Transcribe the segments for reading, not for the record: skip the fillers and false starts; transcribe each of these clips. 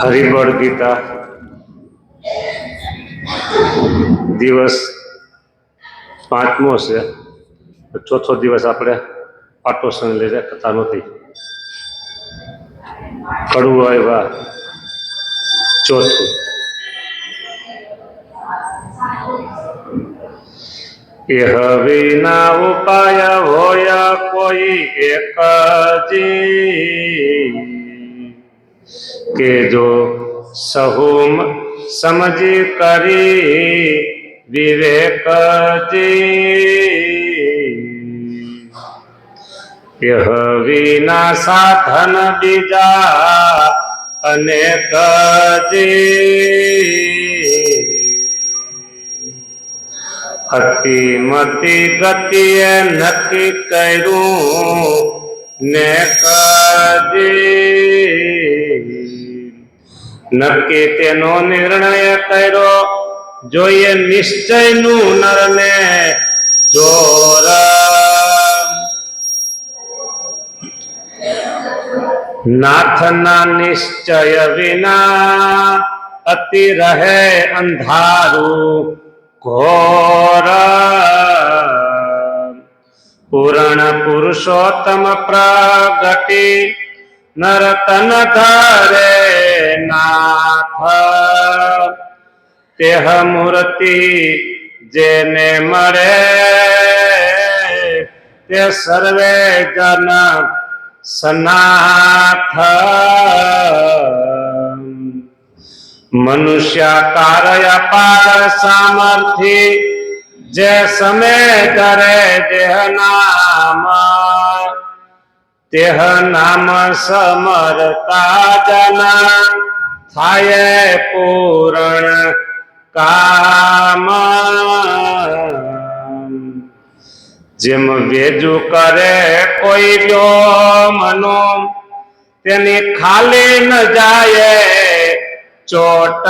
હરિબળ ગીતા દિવસ 5મો છે. ચોથો દિવસ આપણે પાટોસણ લઈને કથા નહોતી. કડવું આવ્યા ચોથું. એહ વિના ઉપાય હોય કોઈ એક જી, કે જો સહુ સમજી કરી વિવેક જી. એહ વિના સાધન બીજા અનેક જી, અતિમતી ગતિએ નક્કી કર્યું ને કજી. નક્કી તેનો નિર્ણય કર્યો જોઈએ નિશ્ચયનું નરને જોર. નાથના નિશ્ચય વિના અતિ રહે અંધારું ઘોર. પૂર્ણ પુરુષોત્તમ પ્રગટી નરતન ધરે નાથ. તેહ મૂર્તિ જેને મળે તે સર્વે જન સનાથ. મનુષ્યાકાર અપાર સામર્થ્ય જે સમે કરે દેહ નામ, તેહ નામ સમરતા જના થાય પૂરણ કામ. જેમ વેજુ કરે કોઈ વ્યોમનો તેની ખાલી ન જાય ચોટ,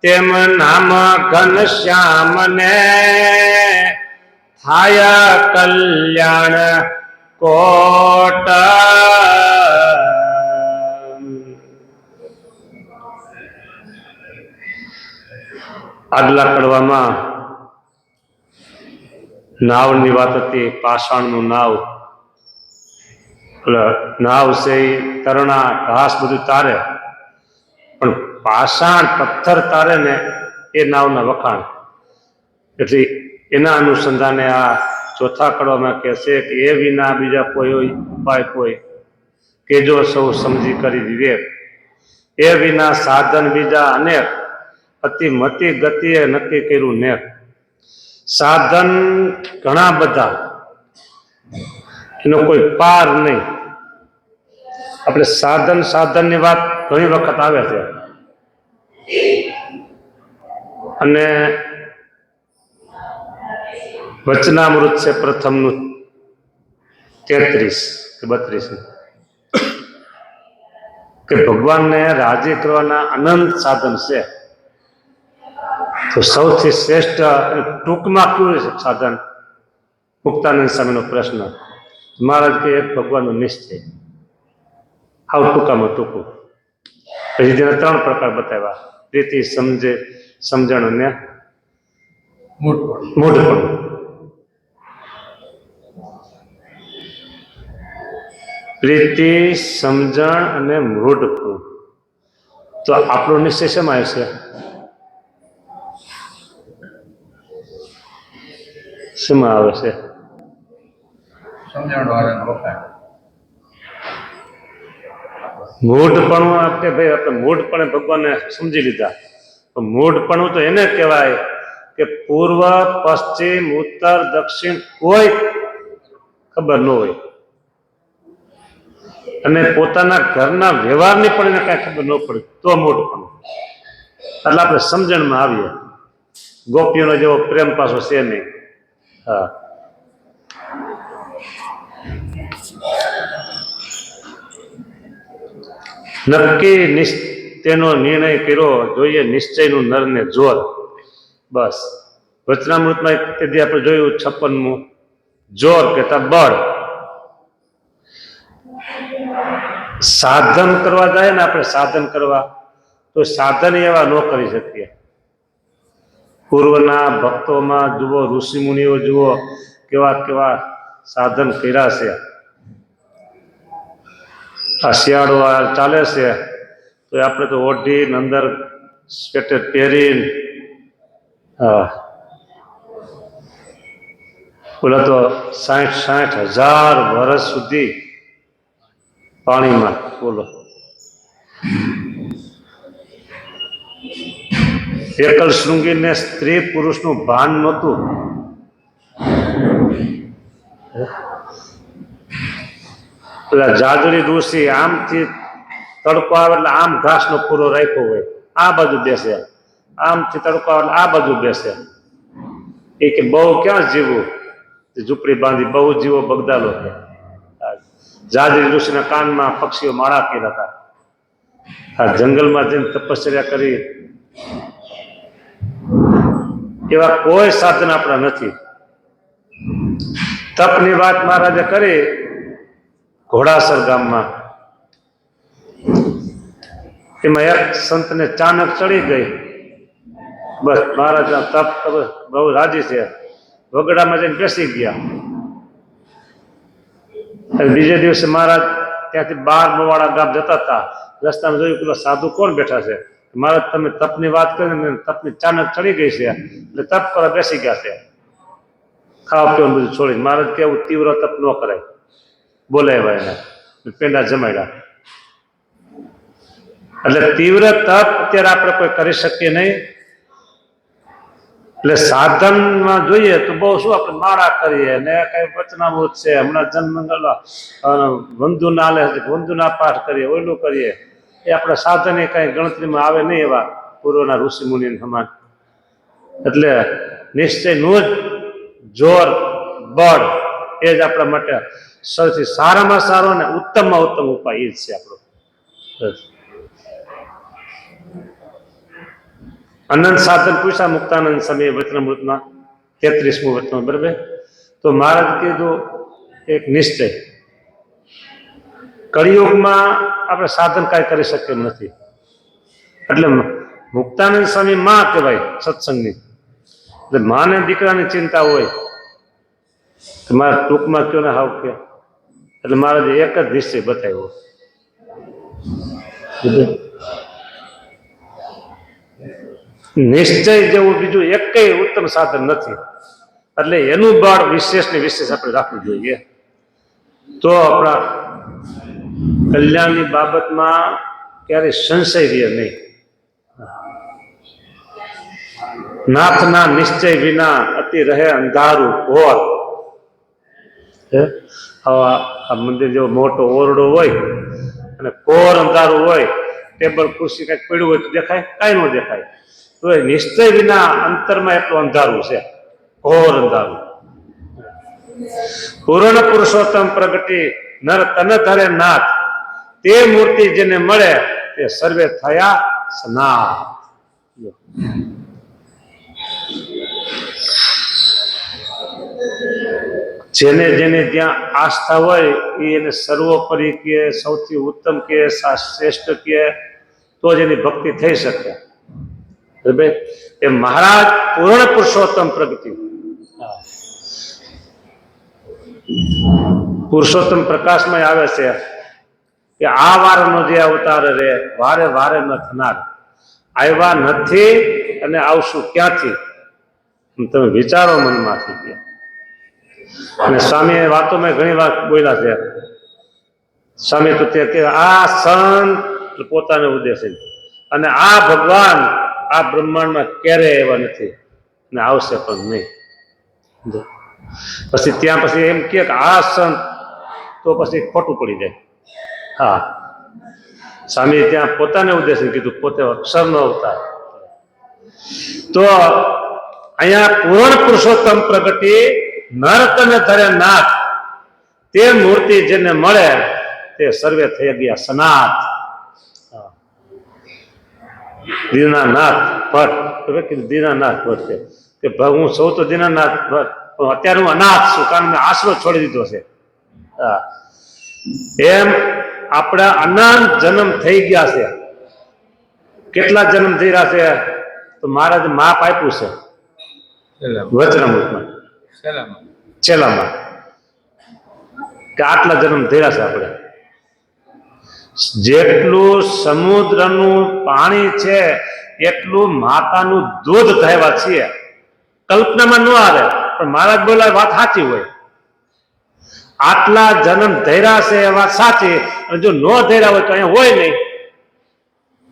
તેમ નામ ઘનશ્યામ ને થાય કલ્યાણ કોટ. આગલા કડવામાં નાવની વાત હતી. પાષાણનું નાવ, નાવ છે એ તરણા ઘાસ બધું તારે, પણ પાષાણ પથ્થર તારે ને એ નાવના વખાણ. એટલે એના અનુસંધાને આ ચોથા કડવામાં કહે છે કે એ વિના બીજા કોઈ ઉપાય કોઈ કે જો સૌ સમજી કરી વિવેક. એ વિના સાધન બીજા અનેક અતિ મતી ગતિએ નક્કી કર્યું નેક. સાધન ઘણા બધા, એનો કોઈ પાર નહીં. આપણે સાધનની વાત ઘણી વખત આવે છે, અને વચનામૃત છે પ્રથમનું 33 કે 32, કે ભગવાનને રાજી કરવાના અનંત સાધન છે. તો સૌથી શ્રેષ્ઠ ટૂંકમાં કયું છે સાધન? મુક્તાનંદ સ્વામીનો પ્રશ્ન. મહારાજ કે એક ભગવાનનો નિશ્ચય. આવું ટૂંકામાં ટૂંકું. પછી તેના 3 પ્રકાર બતાવ્યા: પ્રીતિ, સમજણ અને મૂઢપણું. પ્રીતિ, સમજણ અને મૂઢપણું. તો આપણો નિશ્ચય શેમાં આવશે? શેમાં આવે છે? મૂઢપણું. આપણે ભાઈ આપણે મૂઢપણે ભગવાનને સમજી લીધા. તો મૂઢપણું તો એને કહેવાય કે પૂર્વ, પશ્ચિમ, ઉત્તર, દક્ષિણ કોઈ ખબર ન હોય, અને પોતાના ઘરના વ્યવહારની પણ એને કાંઈ ખબર ન પડે, તો મૂઢપણું. એટલે આપણે સમજણમાં આવીએ. ગોપીઓનો જેવો પ્રેમ પાછો છે નહીં. હા, નક્કી તેનો નિર્ણય કર્યો જોઈએ નિશ્ચયનું નરને જોર. બસ વચનામૃતમાં તેથી આપણે જોયું 56મું જોર કહેતા બળ. સાધન કરવા જાય ને આપણે સાધન કરવા, તો સાધન એવા ન કરી શકીએ. પૂર્વના ભક્તોમાં જુઓ, ઋષિ મુનિઓ જુઓ કેવા કેવા સાધન કર્યા છે. આ શિયાળો ચાલે છે તો આપણે તો ઓઢીને અંદર સ્વેટર પહેરીને, ઓલા તો 60,000 વર્ષ સુધી પાણીમાં. બોલો, એકલ શૃંગીને સ્ત્રી પુરુષનું ભાન નહોતું. પેલા જાદુરી ઋષિ આમથી તડકો આવે એટલે આમ ઘાસનો પૂરો રાખ્યો હોય, આ બાજુ બેસે. આમથી તડકો આવે એટલે આ બાજુ બેસે. એ કે બહુ ક્યાં જીવવું, ઝૂંપડી બાંધી બહુ જીવો બગદાલો. જાદુરી ઋષિના કાનમાં પક્ષીઓ માળા કર્યા હતા. આ જંગલમાં જઈને તપશ્ચર્યા કરી. એવા કોઈ સાધન આપણા નથી. તપની વાત મહારાજે કરી ઘોડાસર ગામમાં. એમાં એક સંતને ચાનક ચડી ગઈ. બસ મહારાજ તપ બહુ રાજી છે, વગડામાં જઈને બેસી ગયા. બીજે દિવસે મહારાજ ત્યાંથી 12 મોવાડા ગામ જતા હતા. રસ્તામાં જોયું પેલો સાધુ કોણ બેઠા છે. મહારાજ તમે તપની વાત કરીને તપની ચાનક ચડી ગઈ છે એટલે તપ કરવા બેસી ગયા છે. ખાવા પીવાનું બધું છોડીને. મહારાજ કેવું તીવ્ર તપ ન કરાય, બોલાવ્યા એને, પેંડા જમાડ્યા. એટલે તીવ્ર તપ અત્યારે આપણે કોઈ કરી શકીએ નહીં. એટલે સાધનમાં જોઈએ તો બહુ શું આપણે માળા કરીએ ને કઈ વચનામૃત છે, હમણાં જન્મંગલ વંદુના લે વંદુના પાઠ કરીએ, ઓયલું કરીએ. એ આપણે સાધન એ કઈ ગણતરીમાં આવે નહીં એવા પૂર્વના ઋષિ મુનિ સમાન. એટલે નિશ્ચયનું જ જોર બળ એ જ આપણા માટે સૌથી સારામાં સારો ને ઉત્તમમાં ઉત્તમ ઉપાય એ જ છે આપણો. અનંત સાધન પૂછ્યા મુક્તાનંદ સ્વામી વચનામૃતમાં 33મું વચન, બરાબર. તો મહારાજ કીધું એક નિશ્ચય, કળિયુગમાં આપણે સાધન કાંઈ કરી શકીએ નથી. એટલે મુક્તાનંદ સ્વામી માં કહેવાય સત્સંગની. એટલે માને દીકરાની ચિંતા હોય કે મારે ટૂંકમાં કયો ને હાવ કે. એટલે મહારાજે એક જ નિશ્ચય બતાવ્યો. નિશ્ચય જેવું બીજું એકેય ઉત્તમ સાધન નથી. એટલે એનું બળ વિશેષ ને વિશેષ આપણે રાખવું જોઈએ. તો આપણા કલ્યાણની બાબતમાં ક્યારેય સંશય રહે નહીં. નાથના નિશ્ચય વિના અતિ રહે અંધારું ઘોર. આ મંદિર જેવો મોટો ઓરડો હોય અને ઘોર અંધારું હોય, ટેબલ ખુરશી કઈક પડ્યું હોય તો દેખાય? કાંઈ ન દેખાય. તો એ નિશ્ચય વિના અંતરમાં એટલું અંધારું છે, ઘોર અંધારું. પૂર્ણ પુરુષોત્તમ પ્રગટી નર તન ધરે નાથ, તે મૂર્તિ જેને મળે તે સર્વે થયા સ્નાત. જેને જેને ત્યાં આસ્થા હોય એ એને સર્વોપરી કે, સૌથી ઉત્તમ કે, શ્રેષ્ઠ કે, તો જ એની ભક્તિ થઈ શકે. એ મહારાજ પૂર્ણ પુરુષોત્તમ પ્રગતિ. પુરુષોત્તમ પ્રકાશમાં આવે છે કે આ વારનો જે અવતાર રે વારે વારે ન થનાર. આવ્યા નથી અને આવશું ક્યાંથી, તમે વિચારો મનમાંથી. અને સ્વામી વાતોમાં ઘણી વાત બોલ્યા છે. સ્વામી તો તે આ સંત પોતાને ઉદ્દેશ અને આ ભગવાન આ બ્રહ્માંડમાં ક્યારેય એવા નથી ને આવશે પણ નહીં. પછી ત્યાં પછી એમ કે આ સંત, તો પછી ખોટું પડી જાય. હા, સ્વામી ત્યાં પોતાને ઉદ્દેશ કીધું, પોતે અક્ષરનો અવતાર. તો અહીંયા પૂર્ણ પુરુષોત્તમ પ્રગતિ નર તને ધરે નાથ, તે મૂર્તિ જેને મળે તે સર્વે થઈ ગયા સનાત. દીનાનાથ ભટ્ટ કીધું, દીનાનાથ ભટ્ટ કે હું સૌ તો દીનાનાથ ભટ્ટ, પણ અત્યારે હું અનાથ છું, કારણ મેં આશરો છોડી દીધો છે. એમ આપણા અનંત જન્મ થઈ ગયા છે. કેટલા જન્મ થઈ રહ્યા છે? તો મહારાજ માપ આપ્યું છે વચનામૃતમાં છેલ્લામાં કે આટલા જન્મ થઈ રહ્યા છે. આપણે જેટલું સમુદ્રનું પાણી છે એટલું માતાનું દૂધ થયા છીએ. કલ્પનામાં ન આવે, પણ મહારાજ બોલાય વાત સાચી હોય. આટલા જન્મ ધૈર્યા છે એ વાત સાચી, અને જો ન ધૈર્યા હોય તો અહીંયા હોય નહીં.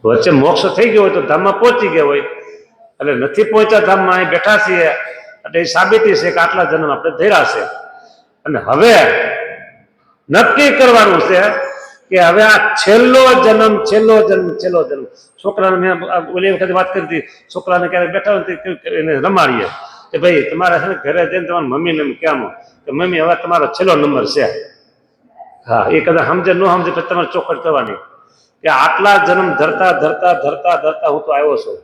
વચ્ચે મોક્ષ થઈ ગયો હોય તો ધામમાં પહોંચી ગયા હોય, એટલે નથી પહોંચ્યા ધામમાં, અહીં બેઠા છીએ એટલે એ સાબિતી છે કે આટલા જન્મ આપણે ધૈર્યા છે. અને હવે નક્કી કરવાનું છે કે હવે આ છેલ્લો જન્મ. છોકરાને મેં ઓલી વખતે વાત કરી હતી, છોકરાને ક્યારેક બેઠા હોય એને રમાડીએ કે ભાઈ તમારે છે ને ઘરે જઈને તમારા મમ્મીને એમ કહેવાનું કે મમ્મી હવે તમારો છેલ્લો નંબર છે. હા, એ કદાચ સમજે ન સમજે પછી તમારે ચોખવટ કરવાની કે આટલા જન્મ ધરતા હું તો આવ્યો છું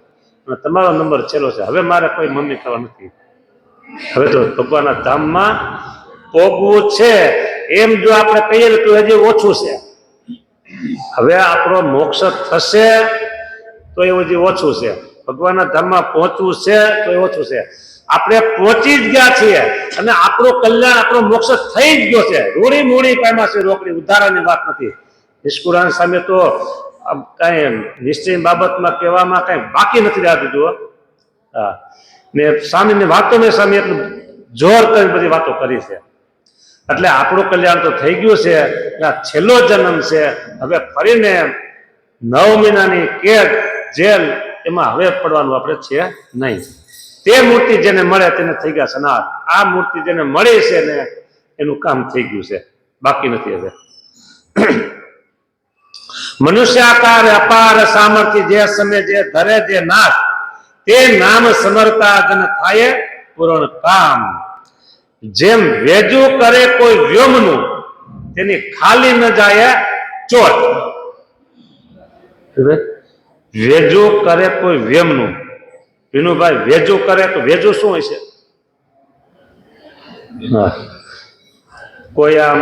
અને તમારો નંબર છેલ્લો છે. હવે મારે કોઈ મમ્મી થવા નથી. હવે તો ભગવાનના ધામમાં પોગવું છે. એમ જો આપણે કહીએ તો હજી ઓછું છે. હવે આપણો મોક્ષ થશે તો એ હજી ઓછું છે. ભગવાનના ધામમાં પહોંચવું છે તો એ ઓછું છે. આપણે પહોંચી જ ગયા છીએ અને આપણું કલ્યાણ, આપણો મોક્ષ થઈ જ ગયો છે. રૂડી મૂડી પામ્યા છે, રોકડી ઉધારાની વાત નથી. નિષ્કુળાન સામે તો કઈ નિશ્ચય બાબતમાં કહેવામાં કઈ બાકી નથી રહેતું. જુઓ, હા, ને સ્વામીની વાતો મેં સ્વામી એટલું જોર કરી બધી વાતો કરી છે. એટલે આપણું કલ્યાણ તો થઈ ગયું છે. છેલ્લો જન્મ છે. હવે ફરીને 9 મહિનાની કેદ, જેલ, એમાં હવે પડવાનું આપણે છે નહીં. તે મૂર્તિ જેને મળે તેને થઈ ગયા સનાથ. આ મૂર્તિ જેને મળી છે ને એનું કામ થઈ ગયું છે, બાકી નથી. હવે મનુષ્યાકાર અપાર સામર્થ્ય જે સમય જે ધરે જે નાથ, તે નામ સમરતા જન થાય પૂર્ણ કામ. જેમ વેજુ કરે કોઈ વ્યોમનું, તેની ખાલી ન જાય ચોટ. વેજુ કરે કોઈ વ્યોમનું. વિનુભાઈ, વેજુ કરે તો વેજુ શું હોય છે? કોઈ આમ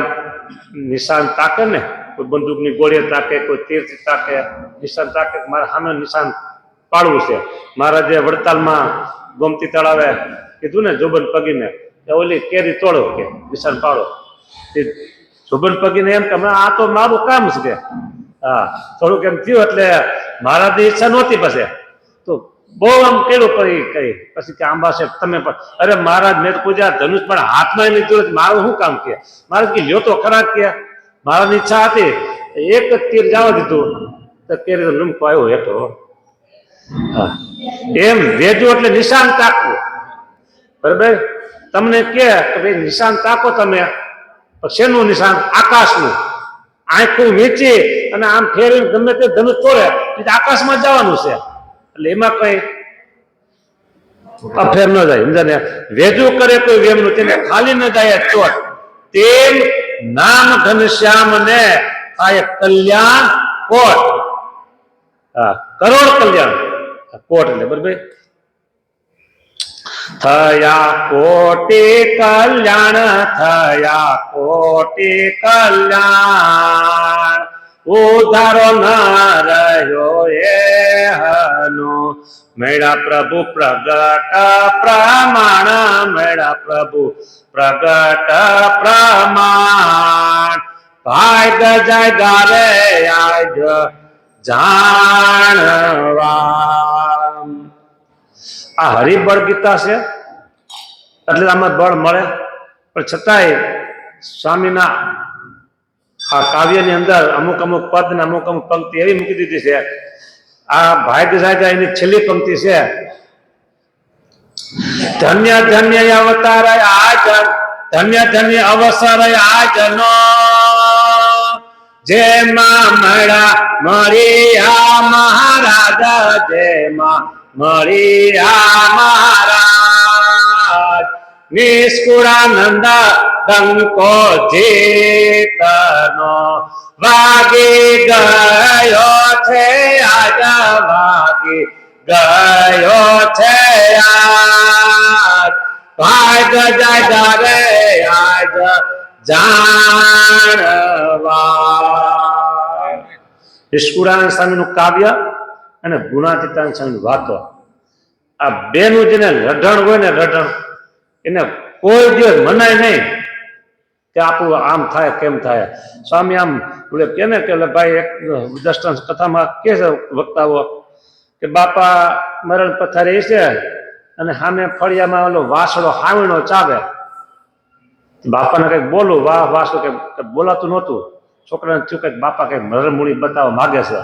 નિશાન તાકે ને, કોઈ બંદૂકની ગોળીએ તાકે, કોઈ તીરથી તાકે, નિશાન તાકે, મારે સામે નિશાન પાડવું છે. મારા જે વડતાલમાં ગોમતી તળાવે કીધું ને જોબન પગીને ઓલી કેરી તોડો કે નિશાન પાડો. જોબન પગીને એમ કે આ તો મારું કામ છે કે હા, થોડુંક એમ થયું એટલે મારાથી ઈચ્છા નહોતી. પછી તો બહુ આમ કેળું કરી કઈ પછી કે આંબા સાહેબ તમે પણ, અરે મહારાજ મેં પૂજા ધનુષ પણ હાથમાં લીધું, મારું શું કામ કે? મહારાજ કે લ્યો તો ખરા કે મારાની ઈચ્છા હતી. એક જ તીર જવા દીધું તો કેરી લૂમકો આવ્યો હેઠો. હા, એમ વેજુ એટલે નિશાન તાકવું. બરાબર, તમને કે ભાઈ નિશાન તાકો તમે, શેનું નિશાન? આકાશનું. આંખું વીંચી અને આમ ફેરવીને ગમે તે ધનુષ તોડે આકાશમાં જવાનું છે. એટલે એમાં કઈ અફેર ન જાય. સમજાને? વેજુ કરે કોઈ વેમનું, તેને ખાલી ન જાય ચોટ. તેમ નામ ઘનશ્યામ ને થાય કલ્યાણ કોટ. હા, કરોડ કલ્યાણ કોટ એટલે બરાબર. થયા કોટી કલ્યાણ, થયા કોટી કલ્યાણ. ઉધારો ન રહ્યો એ હનો, મેળા પ્રભુ પ્રગટ પ્રમાણ, મેળા પ્રભુ પ્રગટ પ્રમાણ. ભાગ જાય ગારે આજ જાણવા. આ હરિબળ ગીતા છે એટલે આમાં બળ મળે. પણ છતાંય સ્વામીના આ કાવ્યની અંદર અમુક અમુક પદ ને અમુક અમુક પંક્તિ એવી મૂકી દીધી છે. આ ભાગ્ય સાહેબ એની છેલ્લી પંક્તિ છે, ધન્ય ધન્ય અવતાર આજ, ધન્ય ધન્ય અવસર આજનો, જેમાં મળ્યા મળ્યા મહારાજ, જેમાં મળ્યા મહારાજ. નિષ્કુળાનંદ ડંકો જીતનો વાગી ગયો છે આજ, વાગી ગયો છે આજ. ભાગ જાય રે આજ જાણવા. નિષ્કુળાનંદ સ્વામીનું કાવ્ય અને ગુણાતીતાનંદ સ્વામીની વાતો, આ બેનું જેને રઢણ હોય ને, રઢણ એને કોઈ દિવસ મનાય નહીં કે આપણું આમ થાય કેમ થાય. સ્વામી આમ કે ને કે ભાઈ એક દર્શન કથામાં કે છે વક્તાઓ કે બાપા મરણ પથારી છે અને સામે ફળિયામાં ઓલો વાસળો હાવણો ચાવે. બાપાને કંઈક બોલું, વાહ વાસળો કે બોલાતું નહોતું. છોકરાને થયું કંઈક બાપા કંઈક મરણમૂળી બતાવવા માગે છે,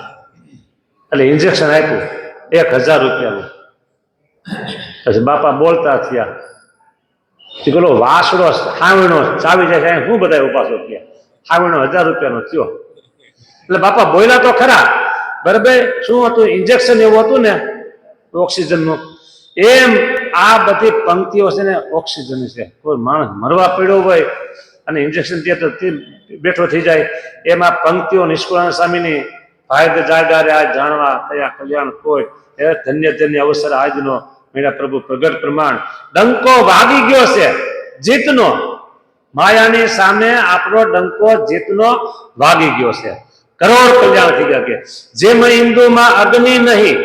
એટલે ઇન્જેક્શન આપ્યું 1000 રૂપિયાનું. પછી બાપા બોલતા થયા, પેલો વાસડો હાવણો ચાવી જાય છે, શું બધા ઉપાસો થયા, હાવણો 1000 રૂપિયાનો થયો. એટલે બાપા બોલ્યા તો ખરા, બરાબર. શું હતું? ઇન્જેક્શન એવું હતું ને ઓક્સિજનનું. એમ આ બધી પંક્તિઓ છે ને ઓક્સિજન છે. કોઈ માણસ મરવા પડ્યો હોય અને ઇન્જેક્શન દે તો બેઠો થઈ જાય. એમાં પંક્તિઓ નિષ્કુળાનંદ સ્વામીની ભાગ્ય જાગારે આ જાણવા થયા કલ્યાણ કોઈ એ ધન્ય ધન્ય અવસર આજનો મેરા પ્રભુ પ્રગટ પ્રમાણ. ડંકો વાગી ગયો છે જીતનો, માયાની સામે આપણો ડંકો જીતનો વાગી ગયો છે. કરોડ કલ્યાણ થઈ ગયા. કે જેમાં હિન્દુમાં અગ્નિ નહીં,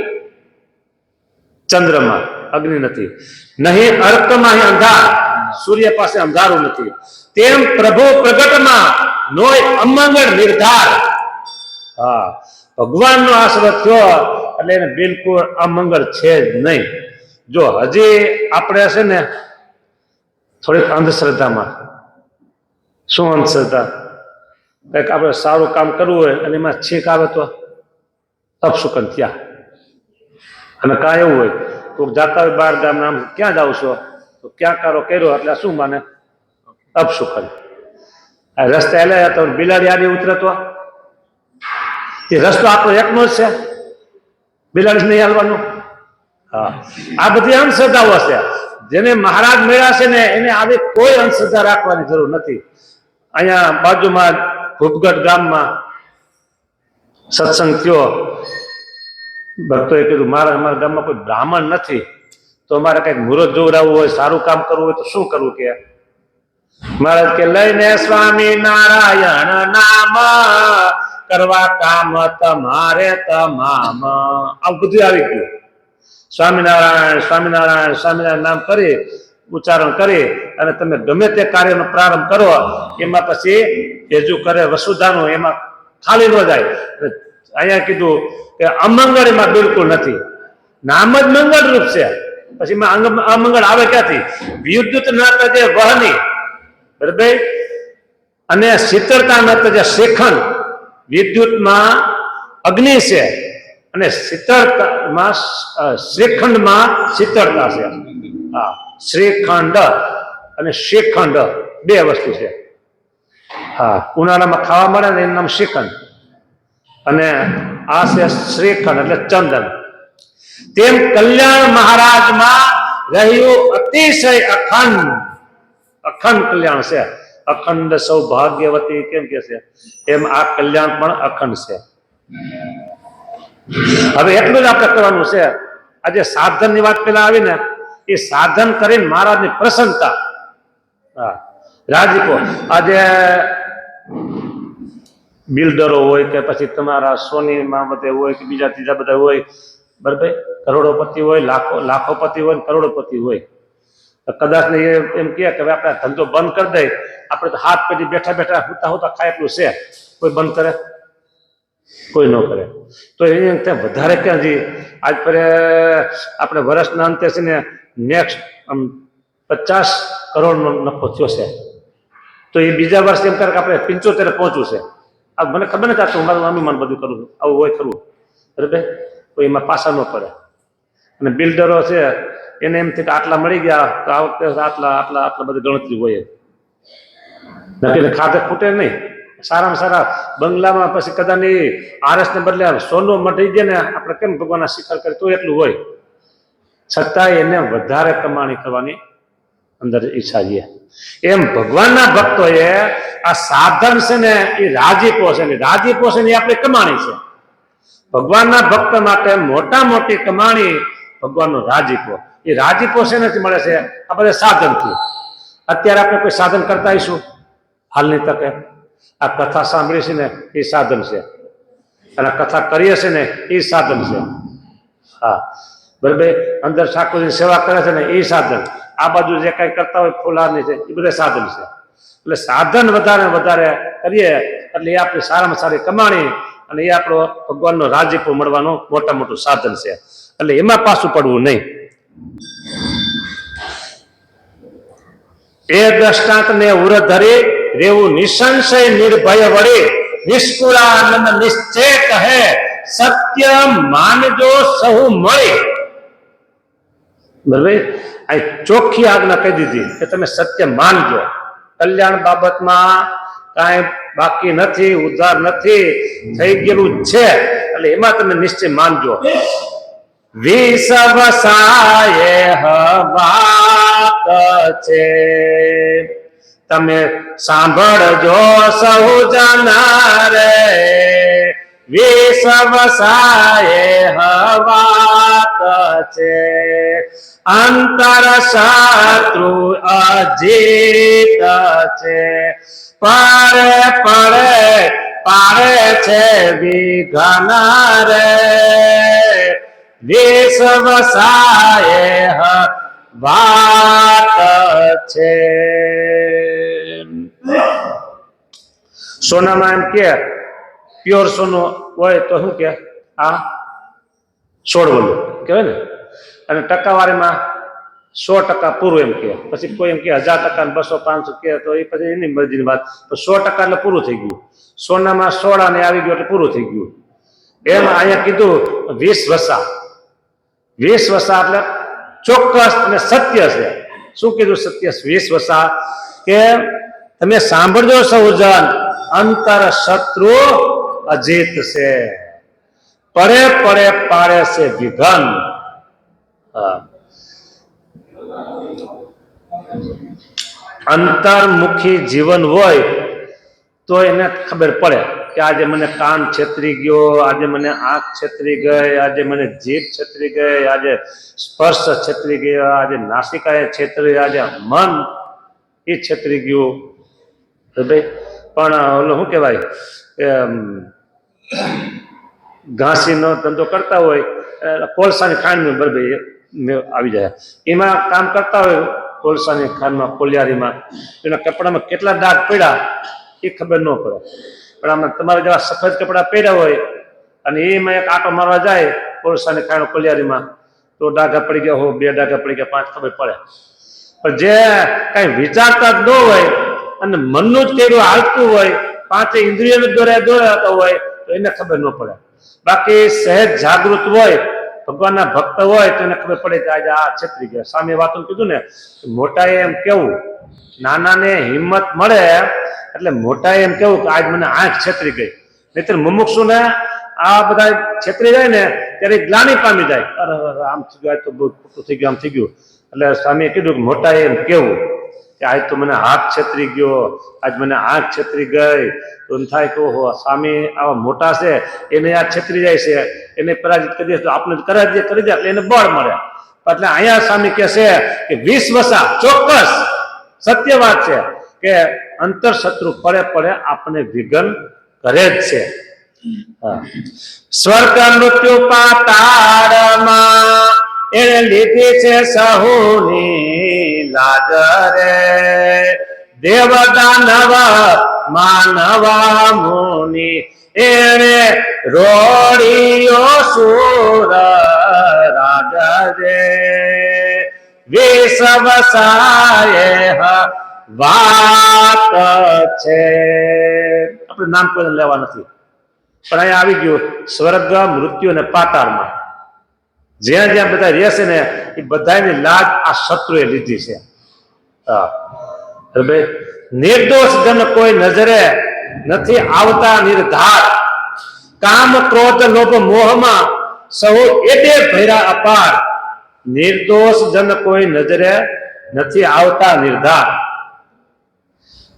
ચંદ્રમાં અગ્નિ નથી, નહીં અર્કમાં અંધાર, સૂર્ય પાસે અંધારું નથી, તેમ પ્રભુ પ્રગટમાં નોય અમંગળ નિર્ધાર. હા, ભગવાનનો આશ્રય થયો એટલે એને બિલકુલ અમંગળ છે જ નહીં. જો હજી આપણે છે ને થોડીક અંધશ્રદ્ધામાં. શું અંધશ્રદ્ધા? કંઈક આપણે સારું કામ કરવું હોય અને એમાં છીક આવે તો અપશુકન ત્યાં. અને કાં એવું હોય તો જાતા હોય બહાર ગામ, નામ ક્યાં જાવ છો તો ક્યાં કારો કર્યો એટલે શું માને? અપશુકન. આ રસ્તે એટલે તો બિલાડી આડી ઉતરે તો એ રસ્તો આપણો એકનો જ છે, બિલાડી નહીં હાલવાનું. હા, આ બધી અંધશ્રદ્ધાઓ છે. જેને મહારાજ મળ્યા છે ને એને આવી કોઈ અંધશ્રદ્ધા રાખવાની જરૂર નથી. અહીંયા બાજુમાં ભૂપગઢ ગામમાં સત્સંગ થયો. ભક્તોએ કીધું અમારા ગામમાં કોઈ બ્રાહ્મણ નથી, તો અમારે કંઈક મુહૂર્ત જોવડાવવું હોય, સારું કામ કરવું હોય તો શું કરવું? કે મહારાજ કે લઈને સ્વામી નારાયણ નામ કરવા કામ તમારે તમામ. આવું બધું આવી ગયું. સ્વામિનારાયણ સ્વામિનારાયણ સ્વામિનારાયણ નામ કરી ઉચ્ચારણ કરી અને તમે ગમે તે કાર્યનો પ્રારંભ કરો, એમાં પછી તેજુ કરે વસુધાનું, એમાં ખાલી ન જાય. અહીંયા કીધું કે અમંગળ એમાં બિલકુલ નથી, નામ જ મંગળ રૂપ છે. પછી એમાં અમંગળ આવે ક્યાંથી? વિદ્યુત ન તજે વહની, બરાબર, અને શીતળતા ન તજે શેખંડ. વિદ્યુતમાં અગ્નિ છે અને શીતળતામાં શ્રીખંડમાં શીતળતા છે. હા, શ્રીખંડ અને શ્રીખંડ બે વસ્તુ છે. હા, ઉનાળામાં ખાવા મળે ને એનું નામ શ્રીખંડ, અને આ છે શ્રીખંડ એટલે ચંદન. તેમ કલ્યાણ મહારાજમાં રહ્યું અતિશય અખંડ. અખંડ કલ્યાણ છે. અખંડ સૌભાગ્યવતી કેમ કે છે એમ આ કલ્યાણ પણ અખંડ છે. હવે એટલું જ આપણે કરવાનું છે. આજે સાધન ની વાત પેલા આવી ને, એ સાધન કરીને મહારાજની પ્રસન્નતા, હા, રાજીપો. આજે બિલ્ડરો હોય કે પછી તમારા સોનીમાં બધે હોય કે બીજા ત્રીજા બધા હોય, બરાબર, કરોડોપતિ હોય, લાખોપતિ હોય, કરોડોપતિ હોય. કદાચ ને એમ કે આપણે ધંધો બંધ કરી દે, આપણે તો હાથ પેઢી બેઠા બેઠા હોતા હોતા ખાય એટલું છે, કોઈ બંધ કરે? કોઈ ન કરે. તો એને ત્યાં વધારે ક્યાં જઈએ? આજ પર આપણે વર્ષના અંતે છે ને નેક્સ્ટ 50 કરોડનો નફો થયો છે, તો એ બીજા વર્ષ એમ કરે કે આપણે 75 પહોંચવું છે. આ મને ખબર નથી, આ મારું અનુમાન બધું કરું છું, આવું હોય ખરું, બરાબર. કોઈ એમાં પાછા ન પડે. અને બિલ્ડરો છે એને એમ થી કે આટલા મળી ગયા તો આ વખતે આટલા આટલા આટલા બધી ગણતરી હોય. નક્કી ખાતે ખૂટે નહીં. સારામાં સારા બંગલામાં પછી કદાચ આરસ ને બદલે સોનું મટી જાય ને, આપણે કેમ ભગવાનના શિખર કરીએ તો એટલું હોય, છતાંય એને વધારે કમાણી કરવાની અંદર ઈચ્છા છે. એમ ભગવાનના ભક્તોએ આ સાધન છે ને એ રાજીપો છે ને, રાજીપો છે ને એ આપણી કમાણી છે. ભગવાનના ભક્ત માટે મોટા મોટી કમાણી ભગવાનનો રાજીપો. એ રાજીપો છે નથી મળે છે આ બધા સાધનથી. અત્યારે આપણે કોઈ સાધન કરતા આવીશું હાલની તકે, આ કથા સાંભળી છે ને એ સાધન છે. અને કથા કરીએ છે ને એ સાધન છે. હા બરાબર, અંદર ઠાકોરની સેવા કરે છે ને એ સાધન, આ બાજુ જે કઈ કરતા હોય ફૂલારની છે એ બધા સાધન છે. એટલે સાધન વધારે વધારે કરીએ એટલે એ આપણી સારામાં સારી કમાણી અને એ આપણો ભગવાનનો રાજીપો મળવાનું મોટા મોટું સાધન છે. એટલે એમાં પાછું પડવું નહીં. એ દ્રષ્ટાંતને ઉર ધરી રેવું નિસંશય નિર્ભય વળી નિષ્કુળાનંદ નિશ્ચય કહે સત્ય માનજો સહુ મળી. બરાબર, આ ચોખ્ખી આજ્ઞા કહી દીધી કે તમે સત્ય માનજો. કલ્યાણ બાબતમાં કાંઈ બાકી નથી, ઉધાર નથી, થઈ ગયેલું છે. એટલે એમાં તમે નિશ્ચય માનજો. વિષવસાય વાત છે તમે સાંભળજો સહુ જના રે. વિષવસાય વાત છે અંતર શત્રુ અજીત છે. પારે છે વિઘ્ન રે. વિષવસાય વાત છે. સોનામાં એમ કે પ્યોર સોનું હોય તો શું કે આ છોડવલું કહેવાય ને, અને ટકાવારીમાં 100% પૂરું એમ કે. પછી કોઈ એમ કે 1000% 200 500 કે તો એ પછી એની મરજીની વાત. તો 100% એટલે પૂરું થઈ ગયું. સોનામાં સોડા ને આવી ગયું એટલે પૂરું થઈ ગયું. એમ અહીંયા કીધું 20 વસા. 20 વસા એટલે ચોક્કસ અને સત્ય છે. શું કીધું સત્ય? 20 વસા કે તમે સાંભળજો સૌજન અંતર શત્રુ અજીત છે. પડે પાડે છે વિઘન. અંતર્મુખી જીવન હોય તો એને ખબર પડે કે આજે મને કાન છેતરી ગયો, આજે મને આંખ છેતરી ગઈ, આજે મને જીભ છેતરી ગઈ, આજે સ્પર્શ છેતરી ગયો, આજે નાસિકાએ છેતરી, આજે મન એ છેતરી ગયું. ભાઈ પણ ઓલો શું કહેવાય ઘાસીનો ધંધો કરતા હોય, કોલસાની ખાંડનું બરાબર આવી જાય, એમાં કામ કરતા હોય કોલસાની ખાંડમાં, કોલિયારીમાં, એના કપડામાં કેટલા ડાઘ પડ્યા એ ખબર ન પડે. પણ આમાં તમારે જેવા સફેદ કપડા પહેર્યા હોય અને એમાં એક આંટો મારવા જાય કોલસાની ખાંડ કોલિયારીમાં તો ડાઘા પડી ગયા હો, 2 ડાઘા પડી ગયા, 5 ખબર પડે. પણ જે કઈ વિચારતા જ ન હોય અને મનનું જ કેવું હાલતું હોય, 5 ઇન્દ્રિયોને દોરાતા હોય તો એને ખબર ન પડે. બાકી સહેજ જાગૃત હોય, ભગવાનના ભક્ત હોય તો એને ખબર પડે કે આજે આ છેતરી ગયા. સામે વાતો કીધું ને, મોટાએ એમ કેવું, નાનાને હિંમત મળે એટલે મોટાએ એમ કેવું કે આજ મને આંખ છેતરી ગઈ. નહીતર મુમુક્ષુને આ બધા છેતરી જાય ને ત્યારે ગ્લાની પામી જાય, અરે આમ થઈ ગયું, આજ તો બહુ ખોટું થઈ ગયું, આમ થઈ ગયું. એટલે સ્વામીએ કીધું કે મોટાએ એમ કેવું કે આજ તો મને હાથ છેતરી ગયો, આજ મને આંખ છેતરી ગઈ. તો એમ થાય કે ઓહો સ્વામી આવા મોટા છે, એને આ છેતરી જાય છે, એને પરાજિત કરી દે તો આપણે કરી દે એટલે એને બળ મળે. એટલે અહીંયા સ્વામી કહે છે કે 20 વસા ચોક્કસ સત્ય વાત છે કે અંતર શત્રુ પડે આપણે વિઘન કરે જ છે. સ્વર્ગ મૃત્યુ પાતાળમાં એને લીધી છે સહુની લાજ રે. દેવ દાનવ માનવા મુનિ એને રોડિયો સુર રાજ રે. વિષવસાય વાત છે. આપણે નામ કોઈ લેવા નથી, પણ અહીંયા આવી ગયું સ્વર્ગ મૃત્યુ અને પાતાળમાં જ્યાં જ્યાં બધા રહેશે ને એ બધાની લાજ આ શત્રુએ લીધી છે. નિર્દોષ જન કોઈ નજરે નથી આવતા નિર્ધાર. કામ ક્રોધ લોભ મોહમાં સૌ એડે ભર્યા અપાર. નિર્દોષ જન કોઈ નજરે નથી આવતા નિર્ધાર.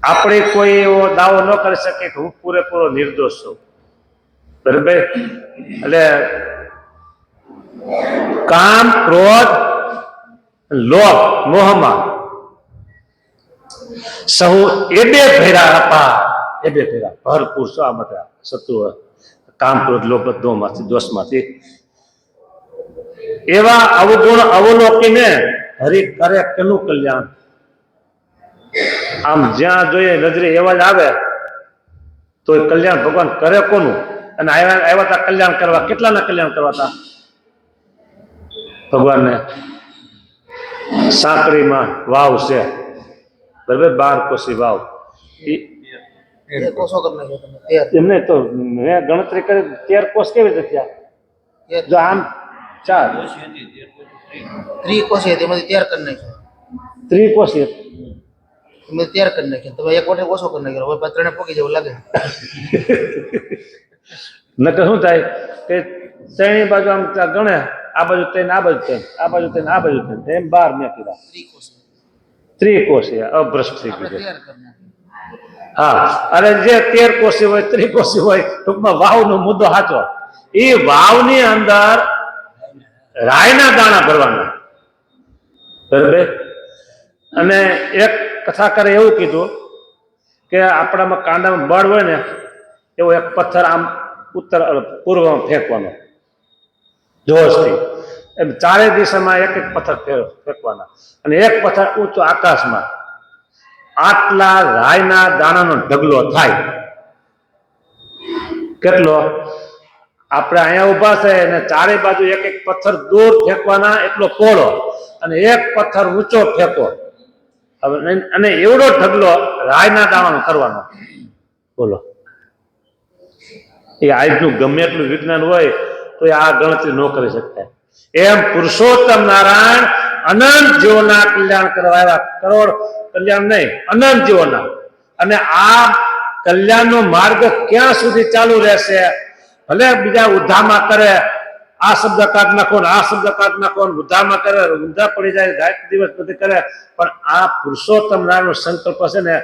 આપણે કોઈ એવો દાવો ન કરી શકે કે હું પૂરેપૂરો નિર્દોષ છું. બરાબર, એટલે કામ ક્રોધ લોભ મોહમાં સહુ એડે ભેરા અપાર. એડે ભેરા ભરપૂર શું આ બધા શત્રુ કામ ક્રોધ લોભ બધોમાંથી દોષમાંથી એવા અવગુણ અવલોકીને હરિ કરે કેનું કલ્યાણ. આમ જ્યાં જોઈએ નજરે એવા જ આવે તો એ કલ્યાણ ભગવાન કરે કોનું? અને આવ્યા હતા કલ્યાણ કરવા. કેટલાના કલ્યાણ કરવા હતા ભગવાનને? સાંકળીમાં વાવ છે બરાબર, 12 કોસી વાવ. એમને તો મેં ગણતરી કરી 13 કોષ કેવી રીતે થયા? જો આમ 4 3 કોષી હતી, એમાંથી 13 કરી નાખ્યો. 3 કોષી મેં 13 કરી નાખ્યો. તમે એક વખત ઓછો કરી નાખ્યો, હવે 3 પોકી જેવું લાગે. નકર શું થાય કે ત્રણેય બાજુ આમ ગણે, આ બાજુ 3, આ બાજુ 3, આ બાજુ 3, આ બાજુ 3, એમ 12 મેં કીધા. 3 કોષી અભ્રષ્ટ થઈ ગયું. હા, અને જે 13 કોષી હોય 3 કોષી હોય, ટૂંકમાં વાવનો મુદ્દો સાચો. એ વાવની અંદર રાયના દાણા ભરવાના બરાબર. અને એક કથાકારે એવું કીધું કે આપણામાં કાંડામાં બળ હોય ને એવો એક પથ્થર આમ ઉત્તર પૂર્વમાં ફેંકવાનો જોશથી. એમ ચારે દિશામાં એક એક પથ્થર ફેંકવાના અને એક પથ્થર ઊંચો આકાશમાં. આટલા રાયના દાણાનો ઢગલો થાય. કેટલો? આપણે અહીંયા ઉભા છે અને ચારે બાજુ એક એક પથ્થર દૂર ફેંકવાના, એટલો પહોળો, અને એક પથ્થર ઊંચો ફેંકો. હવે અને એવડો ઢગલો રાયના દાણાનો કરવાનો. બોલો, એ આજનું ગમે એટલું વિજ્ઞાન હોય તો આ ગણતરી ન કરી શકતા. એમ પુરુષોત્તમ નારાયણ અનંત જીવોના કલ્યાણ કરવા આવ્યા. કરોડ કલ્યાણ નહીં, અનંત જીવોના. અને આ કલ્યાણનો માર્ગ ક્યાં સુધી ચાલુ રહેશે? ભલે બીજા ઉદ્ધામાં કરે, આ શબ્દ કાઢ નાખો ને આ શબ્દ કાઢ નાખો ને ઉદ્ધામાં કરે, ઊંધા પડી જાય, રાત દિવસ બધી કરે, પણ આ પુરુષોત્તમ નારાયણનો સંકલ્પ છે ને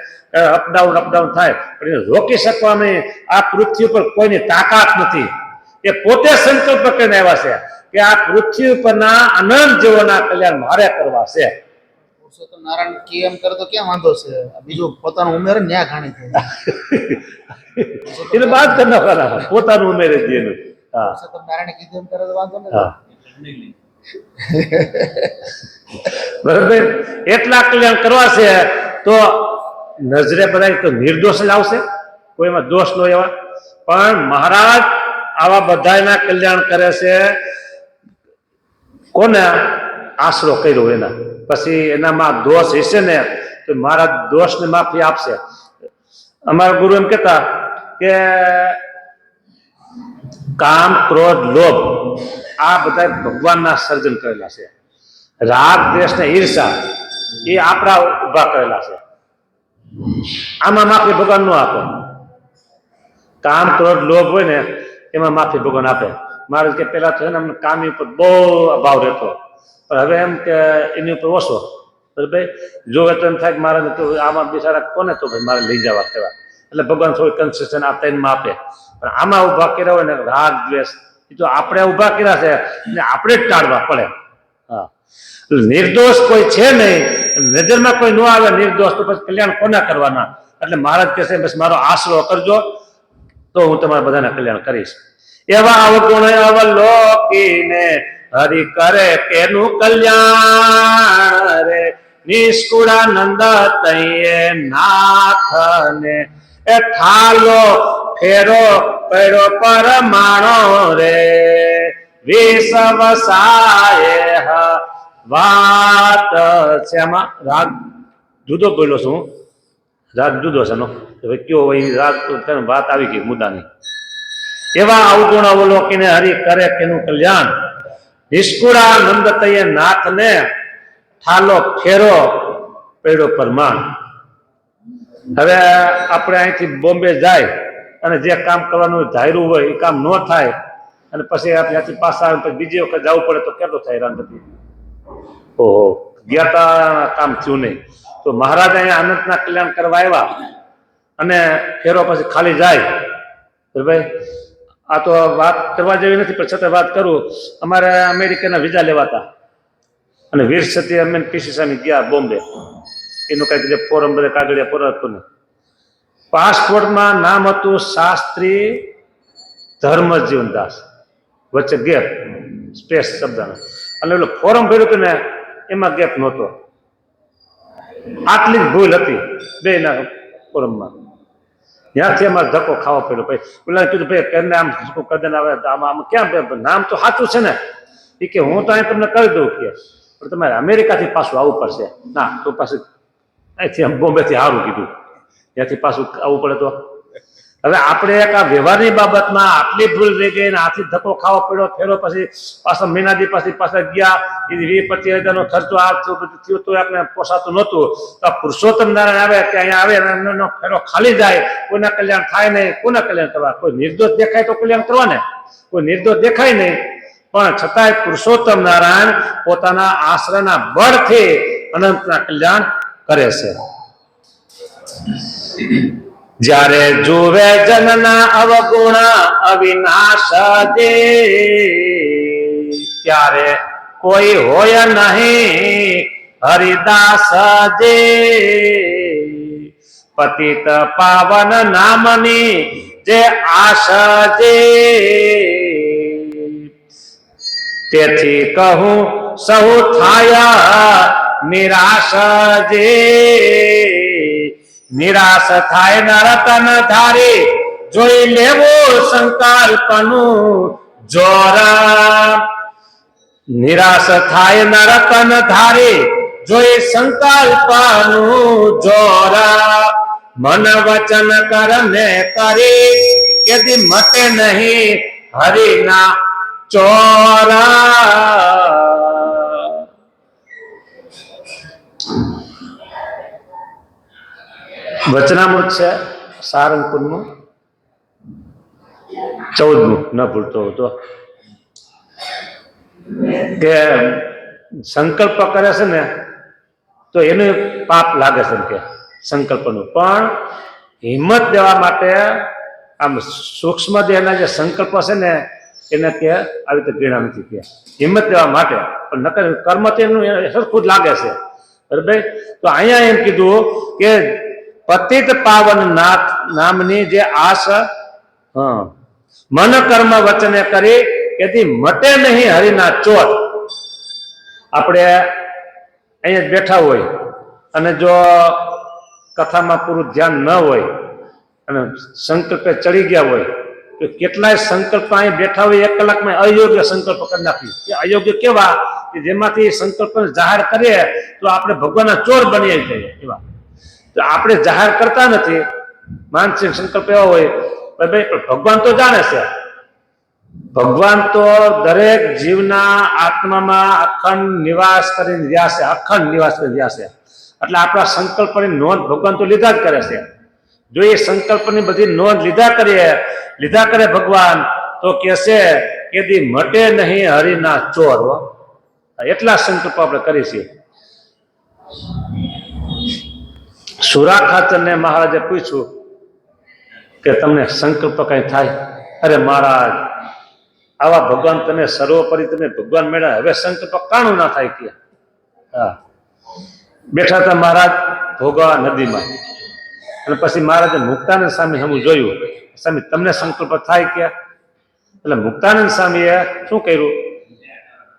અપડાઉન થાય, પણ એને રોકી શકવા નહીં. આ પૃથ્વી ઉપર કોઈની તાકાત નથી. એ પોતે સંકલ્પ કરીને આવ્યા છે કે આ પૃથ્વી ઉપરના અનંત જીવોના કલ્યાણ મારે કરવા છે. પુરુષોત્તમ નારાયણ કેમ કરે તો ક્યાં વાંધો છે? બીજું પોતાનું ઉમેર ન્યા ઘાણી થાય. એને બાદ કરી નાખવાના, પોતાનું ઉમેરે જ એનું. હા, પુરુષોત્તમ નારાયણ કીધું એમ કરે તો વાંધો નથી. બરાબર. એટલા કલ્યાણ કરવા છે તો નજરે બધા તો નિર્દોષ જ આવશે, કોઈમાં દોષ ન એવા. પણ મહારાજ આવા બધાના કલ્યાણ કરે છે. કોને આશરો કર્યો એના? પછી એનામાં દોષ હશે ને તો મહારાજ દોષને માફી આપશે. અમારા ગુરુ એમ કહેતા કે કામ ક્રોધ લોભ આ બધા ભગવાનના સર્જન કરેલા છે. રાગ દ્વેષ ને ઈર્ષા એ આપણા ઉભા કરેલા છે. આમાં માફી ભગવાન નો આપે. કામ ક્રોધ લોભ હોય ને એમાં માફી ભગવાન આપે. મહારાજ કે પેલા તો અમને કામ ઉપર બહુ અભાવ રહેતો, પણ હવે એમ કે એની ઉપર ઓછો. બરાબર. જોવે તો એમ થાય કે મારે તો આમાં બિચારા કોને તો ભાઈ મારે લઈ જવા કહેવાય, એટલે ભગવાન થોડી કન્સેશન આપતા એમાં આપે. પણ આમાં ઉભા કર્યા હોય ને રાગ દ્વેષ, એ તો આપણે ઉભા કર્યા છે ને આપણે જ ટાળવા પડે. હા, નિર્દોષ કોઈ છે નહીં, નજરમાં કોઈ ન આવે નિર્દોષ, તો પછી કલ્યાણ કોના કરવાના? એટલે મહારાજ કહેશે બસ મારો આશરો કરજો તો હું તમારા બધાના કલ્યાણ કરીશ. એવા અવગુણ અવલોકીને હરિ કરે કેનું કલ્યાણ રે. નિષ્કુળાનંદ તૈયે નાથને એ ઠાલો ફેરો પડ્યો પરમાણો રે. વિષવસાય વાત છે. આમાં રાગ જુદો બોલ્યો છું, રાગ જુદો છે. કયો હોય રાગ વાત આવી ગઈ મુદ્દાની. એવા અવગુણ અવલોકીને હરિ કરે કેનું કલ્યાણ. નિષ્કુળાનંદ તૈયે નાથને ઠાલો ફેરો પડ્યો પરમાણ. હવે આપણે અહીંથી બોમ્બે જાય અને જે કામ કરવાનું ધાર્યું હોય એ કામ ન થાય અને પછી આપણે ત્યાંથી પાછા આવે પછી બીજી વખત જવું પડે તો કેટલું થાય રાંધતી? ઓહો, ગયા તા કામ થયું નહીં. તો મહારાજ અહીંયા અનંતના કલ્યાણ કરવા આવ્યા અને ફેરો પછી ખાલી જાય. ભાઈ આ તો વાત કરવા જેવી નથી, પણ છતાં વાત કરું. અમારે અમેરિકાના વિઝા લેવાતા અને વીર સતી અમે પીસી સામે ગયા બોમ્બે. એનું કંઈક જે ફોરમ બધે કાગળિયા પૂરા હતું ને, પાસપોર્ટમાં નામ હતું શાસ્ત્રી ધર્મજીવનદાસ વચ્ચે ગેપ સ્પેસ શબ્દનો અને પેલું ફોરમ ભર્યું હતું ને એમાં ગેપ નહોતો. આટલી જ ભૂલ હતી બેના ફોરમમાં. ત્યાંથી અમારે ધક્કો ખાવો પડ્યો. ભાઈ પેલા કીધું ભાઈ કરીને આમ ધક્કો કરી દે આવે આમ ક્યાં નામ તો સાચું છે ને એ કે હું તો અહીં તમને કરી દઉં કે પણ તમારે અમેરિકાથી પાછું આવવું પડશે. ના તો પાછું અહીંથી આમ બોમ્બેથી સારું કીધું ત્યાંથી પાછું આવવું પડે તો હવે આપણે એક આ વ્યવહારની બાબતમાં આટલી ભૂલ રહી ગઈ ને આથી ધક્કો ખાવો પડ્યો ફેરો પછી પાછા મહિનાથી પછી પાછા ગયા 20-25 હજારનો ખર્ચો આ બધું થયું તો આપણે પોસાતું નહોતું. તો પુરુષોત્તમ નારાયણ આવે કે અહીંયા આવે એનો ફેરો ખાલી જાય કોઈના કલ્યાણ થાય નહીં. કોના કલ્યાણ કરવા? કોઈ નિર્દોષ દેખાય તો કલ્યાણ કરવા ને કોઈ નિર્દોષ દેખાય નહીં પણ છતાંય પુરુષોત્તમ નારાયણ પોતાના આશ્રયના બળથી અનંતના કલ્યાણ કરે છે. જ્યારે જુવે જનના અવગુણ અવિનાશ દે ત્યારે કોઈ હોય નહીં હરિદાસ દે પતિત પાવન નામની જે આશ દે તેથી કહું સહુ થાય નિરાશ જે નિરાશ થાય નરતન ધારે જોઈ લેવું સંકલ્પનું જોર. નિરાશ થાય નરતન ધારે જોઈ સંકલ્પનું જોર. મન વચન કરને કરી કેદી મટે નહીં હરિના ચોરા. વચનામૃત છે સારંગપુરનું 14મું ન ભૂલતો હતો કે સંકલ્પ કરે છે ને તો એનું પાપ લાગે છે કે સંકલ્પનું પણ હિંમત દેવા માટે આમ સૂક્ષ્મ દેહના જે સંકલ્પ છે ને એને કે આવી રીતે ઘૃણા નથી કે હિંમત દેવા માટે પણ નકર કર્મ તો એનું સરખું જ લાગે છે બરાબર. તો અહીંયા એમ કીધું કે પતિત પાવન નાથ નામની જે આશ મન કર્મ વચને કરી કેથી મટે નહીં હરિના ચોર. આપણે અહીંયા બેઠા હોય અને જો કથામાં પૂરું ધ્યાન ન હોય અને સંકલ્પે ચડી ગયા હોય તો કેટલાય સંકલ્પ અહીં બેઠા હોય 1 કલાકમાં અયોગ્ય સંકલ્પ કરી નાખી. કે અયોગ્ય કેવા કે જેમાંથી સંકલ્પ જાહેર કરીએ તો આપણે ભગવાનના ચોર બની જઈએ એવા. તો આપણે જાહેર કરતા નથી માનસિક સંકલ્પ એવા હોય ભાઈ પણ ભગવાન તો જાણે છે. ભગવાન તો દરેક જીવના આત્મામાં અખંડ નિવાસ કરીને રહ્યા છે. અખંડ નિવાસ કરીને રહ્યા છે એટલે આપણા સંકલ્પની નોંધ ભગવાન તો લીધા જ કરે છે. જો એ સંકલ્પની બધી નોંધ લીધા કરે ભગવાન તો કે છે કે દી મટે નહીં હરિના ચોર. એટલા સંકલ્પ આપણે કરી છીએ. સુરા ખાચરને મહારાજે પૂછ્યું કે તમને સંકલ્પ કઈ થાય? અરે મહારાજ આવા ભગવાન તમે સર્વોપરી તમે ભગવાન મેળા હવે સંકલ્પ કાણું ના થાય કે. હા બેઠા હતા મહારાજ ભોગવા નદીમાં અને પછી મહારાજે મુક્તાનંદ સ્વામી હમું જોયું સ્વામી તમને સંકલ્પ થાય કે? એટલે મુક્તાનંદ સ્વામીએ શું કર્યું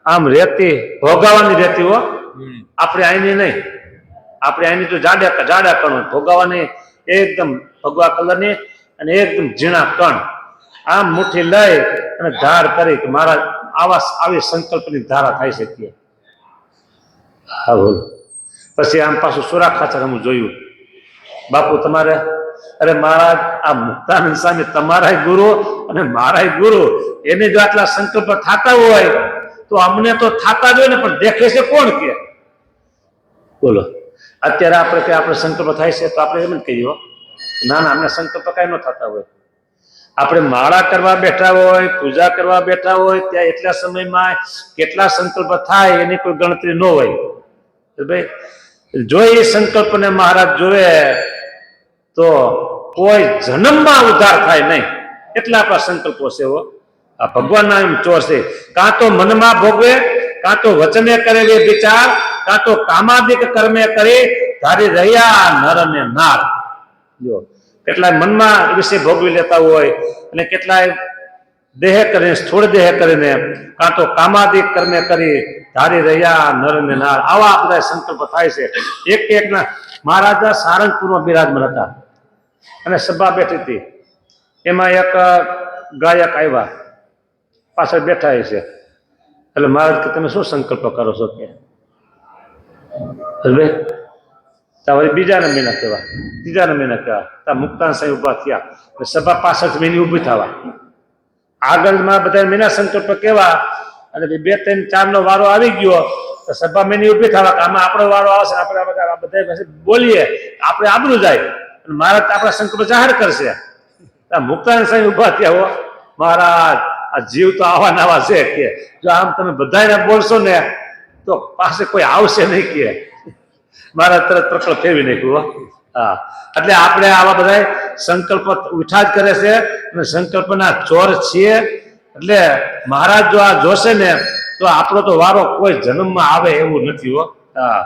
આમ રેતી ભોગાવાની રેતી હો આપણે અહીંની નહીં. આપણે અહીંની તો જાડા કણ ભોગાવાની એકદમ ભગવા કલરની અને એકદમ ઝીણા કણ આમ મુઠ્ઠી લઈ અને ધાર કરી કે મહારાજ આવી સંકલ્પની ધારા થાય છે કે. હા બોલો. પછી આમ પાછું સુરા ખાચર હું જોયું બાપુ તમારે અરે મહારાજ આ મુક્તાનંદ સ્વામી તમારા ગુરુ અને મારા ગુરુ એને જો આટલા સંકલ્પ થતા હોય તો અમને તો થતા જ હોય ને પણ દેખે છે કોણ કે? બોલો. અત્યારે આપણે કે આપણે સંકલ્પ થાય છે તો આપણે એમ જ કહીએ ના ના અમને સંકલ્પ કઈ ન થતા હોય. આપણે માળા કરવા બેઠા હોય પૂજા કરવા બેઠા હોય ત્યાં એટલા સમયમાં કેટલા સંકલ્પ થાય એની કોઈ ગણતરી ન હોય. ભાઈ જો એ સંકલ્પને મહારાજ જોવે તો કોઈ જન્મમાં ઉદ્ધાર થાય નહીં. એટલા આપણા સંકલ્પો છે. આ ભગવાનના એમ ચોર છે. કાં તો મનમાં ભોગવે કાં તો વચને કરે વિચાર કાં તો કામાદિક કર્મે કરી ધારી રહ્યા નર ને નાર. જો કેટલાય મનમાં વિશે ભોગવી લેતા હોય અને કેટલાય દેહ કરીને સ્થૂળ દેહ કરીને કાં તો કામાદિક કર્મે કરી ધારી રહ્યા નર ને નાર, આવા બધા સંકલ્પ થાય છે. એક એકના મહારાજા સારંગપુરમાં બિરાજમાન હતા અને સભા બેઠી હતી. એમાં એક ગાયક આવ્યા, પાછળ બેઠા છે. એટલે મહારાજ કે તમે શું સંકલ્પ કરો છો કે વળી બીજાના મહિના કહેવા, ત્રીજાના મહિના કહેવા, ત્યાં મુક્તાન સાહેબ ઉભા થયા. સભા પાછળ મહિને ઊભી થવા, આગળમાં બધા મહિના સંકલ્પ કેવા, અને 2, 3, 4 નો વારો આવી ગયો તો સભા મહિને ઊભી થવા કે આમાં આપણો વારો આવશે, આપણે બધા બોલીએ, આપણે આબરૂ જાય અને મહારાજ આપણા સંકલ્પ જાહેર કરશે. મુક્તાન સાહેબ ઉભા થયા, હો મહારાજ આ જીવ તો આવા નવા છે કે જો આમ તમે બધાને બોલશો ને તો પાસે કોઈ આવશે નહીં કે મારા તરત પ્રકલ્પ ફેરવી નાખ્યું. હા, એટલે આપણે આવા બધા સંકલ્પ ઉઠા જ કરે છે અને સંકલ્પના ચોર છીએ. એટલે મહારાજ જો આ જોશે ને તો આપણો તો વારો કોઈ જન્મમાં આવે એવું નથી. હો હા,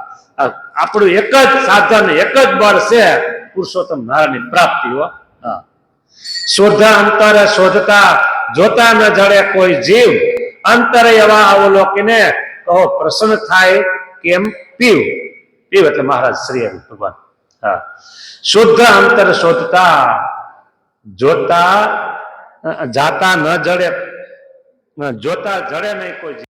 આપણું એક જ સાધન, એક જ બળ છે પુરુષોત્તમ નારાયણની પ્રાપ્તિ. હો હા, શોધા અંતરે શોધતા જોતા ન જડે કોઈ જીવ, અંતરે એવા અવલોકીને કહો પ્રસન્ન થાય કેમ પીવ. પીવ એટલે મહારાજ શ્રી હરિ ભગવાન. હા, શુદ્ધ અંતર શોધતા જોતા જાતા ન જડે, જોતા જડે નહીં કોઈ જીવ.